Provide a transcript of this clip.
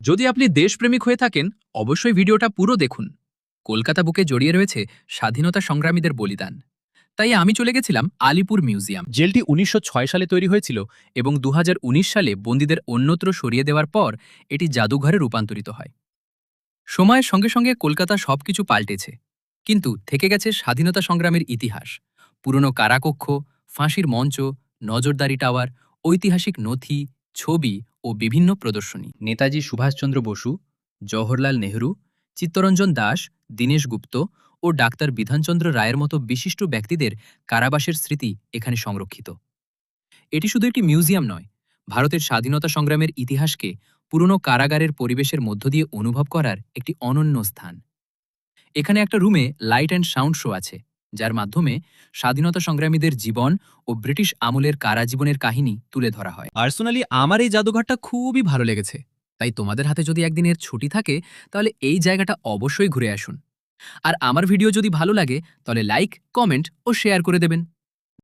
যদি আপনি দেশপ্রেমিক হয়ে থাকেন, অবশ্যই ভিডিওটা পুরো দেখুন। কলকাতা বুকে জড়িয়ে রয়েছে স্বাধীনতা সংগ্রামীদের বলিদান। তাই আমি চলে গেছিলাম আলিপুর মিউজিয়াম। জেলটি ১৯০৬ সালে তৈরি হয়েছিল এবং ২০১৯ সালে বন্দীদের অন্যত্র সরিয়ে দেওয়ার পর এটি জাদুঘরে রূপান্তরিত হয়। সময়ের সঙ্গে সঙ্গে কলকাতা সবকিছু পাল্টেছে, কিন্তু থেকে গেছে স্বাধীনতা সংগ্রামের ইতিহাস। পুরনো কারাকক্ষ, ফাঁসির মঞ্চ, নজরদারি টাওয়ার, ঐতিহাসিক নথি, ছবি ও বিভিন্ন প্রদর্শনী। নেতাজি সুভাষচন্দ্র বসু, জওহরলাল নেহরু, চিত্তরঞ্জন দাস, দীনেশ গুপ্ত ও ডাক্তার বিধানচন্দ্র রায়ের মতো বিশিষ্ট ব্যক্তিদের কারাবাসের স্মৃতি এখানে সংরক্ষিত। এটি শুধু একটি মিউজিয়াম নয়, ভারতের স্বাধীনতা সংগ্রামের ইতিহাসকে পুরনো কারাগারের পরিবেশের মধ্য দিয়ে অনুভব করার একটি অনন্য স্থান। এখানে একটা রুমে লাইট অ্যান্ড সাউন্ড শো আছে, যার মাধ্যমে স্বাধীনতা সংগ্রামীদের জীবন ও ব্রিটিশ আমলের কারাজীবনের কাহিনী তুলে ধরা হয়। পার্সোনালি আমার এই জাদুঘরটা খুবই ভালো লেগেছে। তাই তোমাদের হাতে যদি একদিনের ছুটি থাকে, তাহলে এই জায়গাটা অবশ্যই ঘুরে আসুন। আর আমার ভিডিও যদি ভালো লাগে, তাহলে লাইক, কমেন্ট ও শেয়ার করে দেবেন।